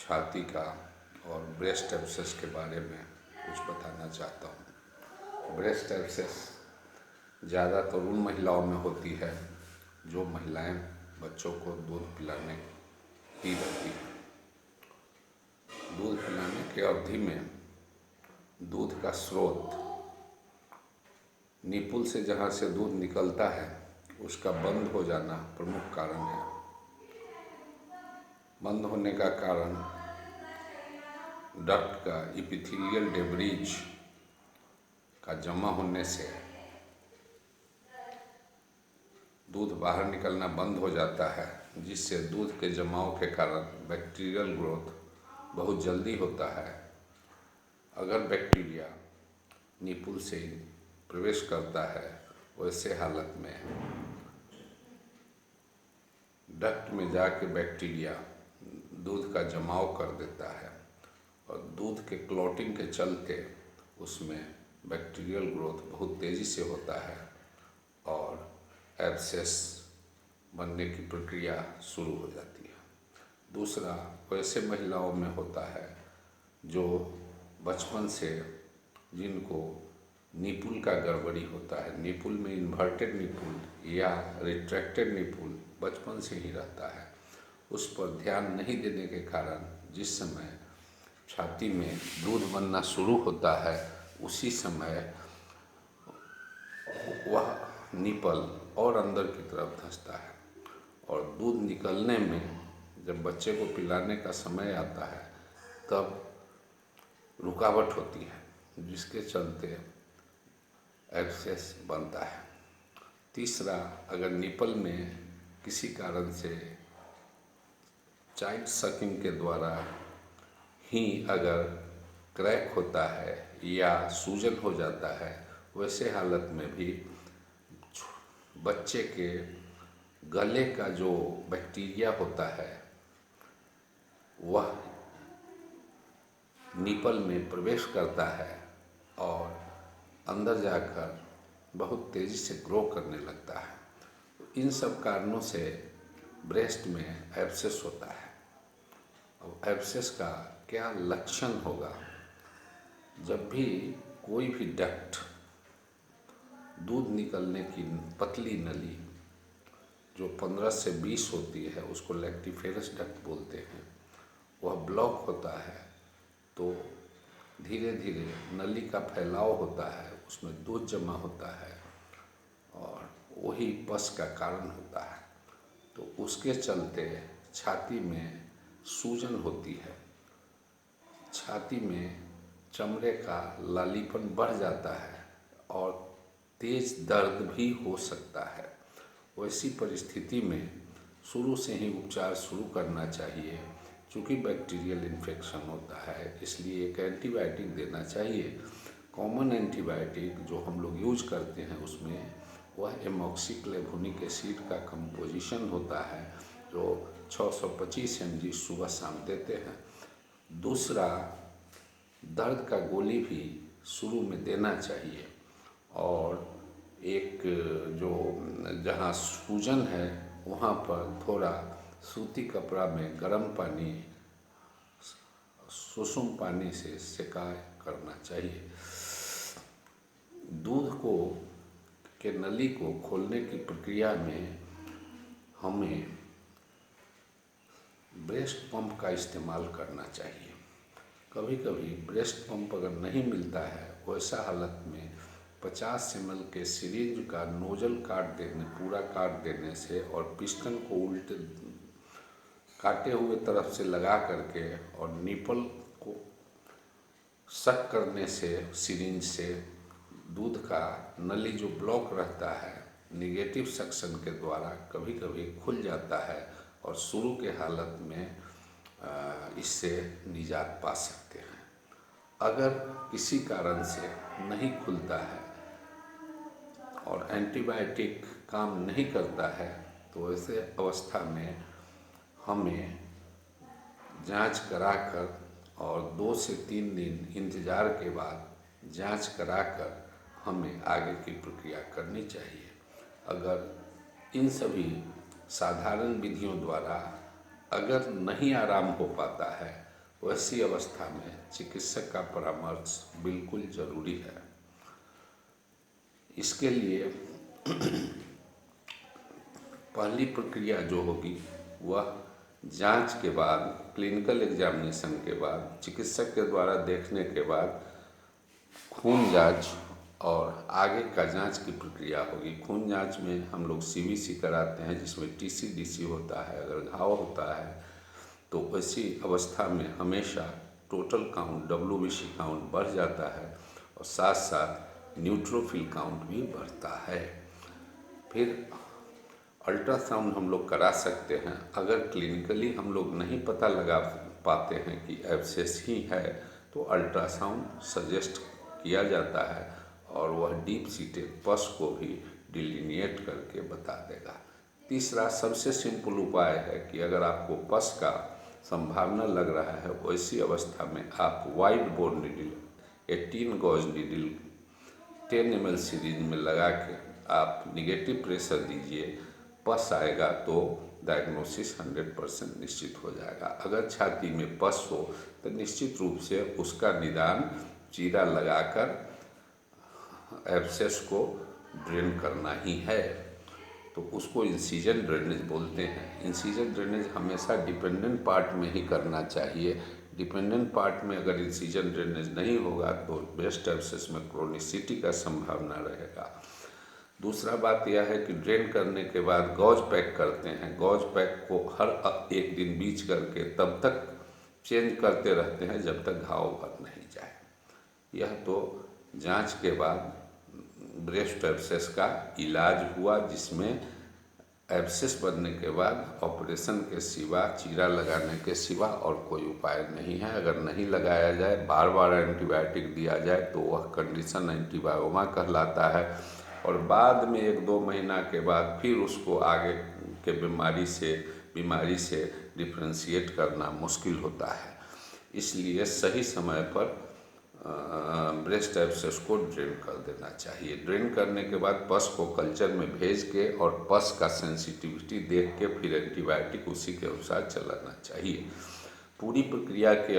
छाती का और ब्रेस्ट एब्सेस के बारे में कुछ बताना चाहता हूँ। ब्रेस्ट एब्सेस ज़्यादातर उन महिलाओं में होती है जो महिलाएं बच्चों को दूध पिलाने की रहती हैं। दूध पिलाने की अवधि में दूध का स्रोत निपुल से जहाँ से दूध निकलता है उसका बंद हो जाना प्रमुख कारण है। बंद होने का कारण डक्ट का इपिथेलियल डेब्रिज का जमा होने से दूध बाहर निकलना बंद हो जाता है, जिससे दूध के जमाव के कारण बैक्टीरियल ग्रोथ बहुत जल्दी होता है। अगर बैक्टीरिया निपुल से प्रवेश करता है वैसे हालत में डक्ट में जाके बैक्टीरिया दूध का जमाव कर देता है और दूध के क्लॉटिंग के चलते उसमें बैक्टीरियल ग्रोथ बहुत तेज़ी से होता है और एब्सेस बनने की प्रक्रिया शुरू हो जाती है। दूसरा, वैसे महिलाओं में होता है जो बचपन से जिनको निपुल का गड़बड़ी होता है, निपुल में इन्वर्टेड निपुल या रिट्रैक्टेड निपुल बचपन से ही रहता है, उस पर ध्यान नहीं देने के कारण जिस समय छाती में दूध बनना शुरू होता है उसी समय वह निपल और अंदर की तरफ धंसता है और दूध निकलने में जब बच्चे को पिलाने का समय आता है तब रुकावट होती है, जिसके चलते एब्सेस बनता है। तीसरा, अगर निपल में किसी कारण से चाइल्ड सकिंग के द्वारा ही अगर क्रैक होता है या सूजन हो जाता है, वैसे हालत में भी बच्चे के गले का जो बैक्टीरिया होता है वह निपल में प्रवेश करता है और अंदर जाकर बहुत तेज़ी से ग्रो करने लगता है। इन सब कारणों से ब्रेस्ट में एब्सेस होता है। अब एब्सेस का क्या लक्षण होगा? जब भी कोई भी डक्ट दूध निकलने की पतली नली जो 15 से 20 होती है उसको लैक्टिफेरस डक्ट बोलते हैं, वह ब्लॉक होता है तो धीरे धीरे नली का फैलाव होता है, उसमें दूध जमा होता है और वही पस का कारण होता है। तो उसके चलते छाती में सूजन होती है, छाती में चमड़े का लालीपन बढ़ जाता है और तेज दर्द भी हो सकता है। वैसी परिस्थिति में शुरू से ही उपचार शुरू करना चाहिए। चूँकि बैक्टीरियल इन्फेक्शन होता है इसलिए एक एंटीबायोटिक देना चाहिए। कॉमन एंटीबायोटिक जो हम लोग यूज करते हैं उसमें वह एमॉक्सिक्लेवोनिक एसिड का कंपोजिशन होता है जो 625 mg सुबह शाम देते हैं। दूसरा, दर्द का गोली भी शुरू में देना चाहिए और एक जो जहाँ सूजन है वहाँ पर थोड़ा सूती कपड़ा में गर्म पानी सुसुम पानी से सेकाई करना चाहिए। दूध को के नली को खोलने की प्रक्रिया में हमें ब्रेस्ट पंप का इस्तेमाल करना चाहिए। कभी कभी ब्रेस्ट पंप अगर नहीं मिलता है वैसा हालत में 50 ml के सिरिंज का नोजल पूरा काट देने से और पिस्टन को उल्टे काटे हुए तरफ से लगा करके और निपल को सक करने से सिरिंज से दूध का नली जो ब्लॉक रहता है निगेटिव सक्शन के द्वारा कभी कभी खुल जाता है और शुरू के हालत में इससे निजात पा सकते हैं। अगर किसी कारण से नहीं खुलता है और एंटीबायोटिक काम नहीं करता है तो ऐसे अवस्था में हमें जांच कराकर और 2 से 3 दिन इंतज़ार के बाद जांच कराकर हमें आगे की प्रक्रिया करनी चाहिए। अगर इन सभी साधारण विधियों द्वारा अगर नहीं आराम हो पाता है वैसी अवस्था में चिकित्सक का परामर्श बिल्कुल ज़रूरी है। इसके लिए पहली प्रक्रिया जो होगी वह जांच के बाद, क्लिनिकल एग्जामिनेशन के बाद, चिकित्सक के द्वारा देखने के बाद खून जांच और आगे का जांच की प्रक्रिया होगी। खून जांच में हम लोग सीवीसी कराते हैं, जिसमें टीसीडीसी होता है। अगर घाव होता है तो ऐसी अवस्था में हमेशा टोटल काउंट, डब्ल्यूबीसी काउंट बढ़ जाता है और साथ साथ न्यूट्रोफिल काउंट भी बढ़ता है। फिर अल्ट्रासाउंड हम लोग करा सकते हैं। अगर क्लिनिकली हम लोग नहीं पता लगा पाते हैं कि एब्सेस ही है तो अल्ट्रासाउंड सजेस्ट किया जाता है और वह डीप सीटेड पस को भी डिलिनिएट करके बता देगा। तीसरा सबसे सिंपल उपाय है कि अगर आपको पस का संभावना लग रहा है, वैसी अवस्था में आप wide bore needle 18 gauge needle 10 ml syringe में लगा के आप निगेटिव प्रेशर दीजिए, पस आएगा तो डायग्नोसिस 100% निश्चित हो जाएगा। अगर छाती में पस हो तो निश्चित रूप से उसका निदान चीरा लगाकर एब्सेस को ड्रेन करना ही है, तो उसको इंसिजन ड्रेनेज बोलते हैं। इंसिजन ड्रेनेज हमेशा डिपेंडेंट पार्ट में ही करना चाहिए। डिपेंडेंट पार्ट में अगर इंसिजन ड्रेनेज नहीं होगा तो ब्रेस्ट एब्सेस में क्रोनिसिटी का संभावना रहेगा। दूसरा बात यह है कि ड्रेन करने के बाद गॉज पैक करते हैं। गॉज पैक को हर एक दिन बीच करके तब तक चेंज करते रहते हैं जब तक घाव भर नहीं जाए। यह तो जांच के बाद ब्रेस्ट एब्सेस का इलाज हुआ, जिसमें एब्सेस बनने के बाद ऑपरेशन के सिवा, चीरा लगाने के सिवा और कोई उपाय नहीं है। अगर नहीं लगाया जाए, बार बार एंटीबायोटिक दिया जाए तो वह कंडीशन एंटीबायोमा कहलाता है और बाद में 1-2 महीना के बाद फिर उसको आगे के बीमारी से डिफ्रेंशिएट करना मुश्किल होता है। इसलिए सही समय पर ब्रेस्ट एब्सेस को ड्रेन कर देना चाहिए। ड्रेन करने के बाद पस को कल्चर में भेज के और पस का सेंसिटिविटी देख के फिर एंटीबायोटिक उसी के अनुसार चलाना चाहिए। पूरी प्रक्रिया के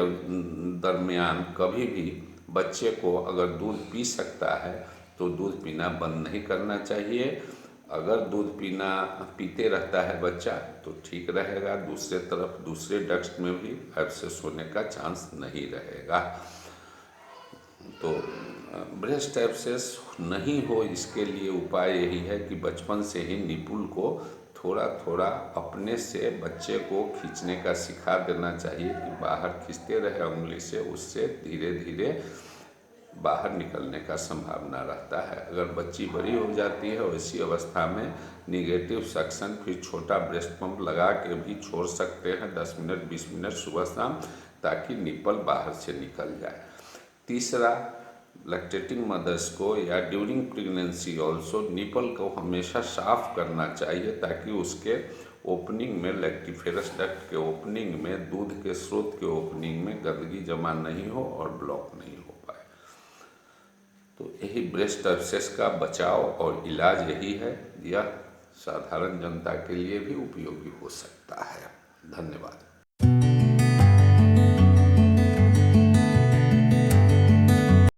दरमियान कभी भी बच्चे को अगर दूध पी सकता है तो दूध पीना बंद नहीं करना चाहिए। अगर दूध पीते रहता है बच्चा तो ठीक रहेगा। दूसरे तरफ दूसरे डक्ट में भी एब्सेस होने का चांस नहीं रहेगा। तो ब्रेस्ट एब्सेस नहीं हो, इसके लिए उपाय यही है कि बचपन से ही निपुल को थोड़ा थोड़ा अपने से बच्चे को खींचने का सिखा देना चाहिए कि बाहर खींचते रहे उंगली से, उससे धीरे धीरे बाहर निकलने का संभावना रहता है। अगर बच्ची बड़ी हो जाती है वैसी अवस्था में निगेटिव सक्शन फिर छोटा ब्रेस्ट पंप लगा के भी छोड़ सकते हैं 10 मिनट 20 मिनट सुबह शाम, ताकि निपल बाहर से निकल जाए। तीसरा, लैक्टेटिंग मदर्स को या ड्यूरिंग प्रेगनेंसी ऑल्सो निपल को हमेशा साफ करना चाहिए, ताकि उसके ओपनिंग में, लैक्टिफेरस डक्ट के ओपनिंग में, दूध के स्रोत के ओपनिंग में गंदगी जमा नहीं हो और ब्लॉक नहीं हो पाए। तो यही ब्रेस्ट एब्सेस का बचाव और इलाज यही है। यह साधारण जनता के लिए भी उपयोगी हो सकता है। धन्यवाद।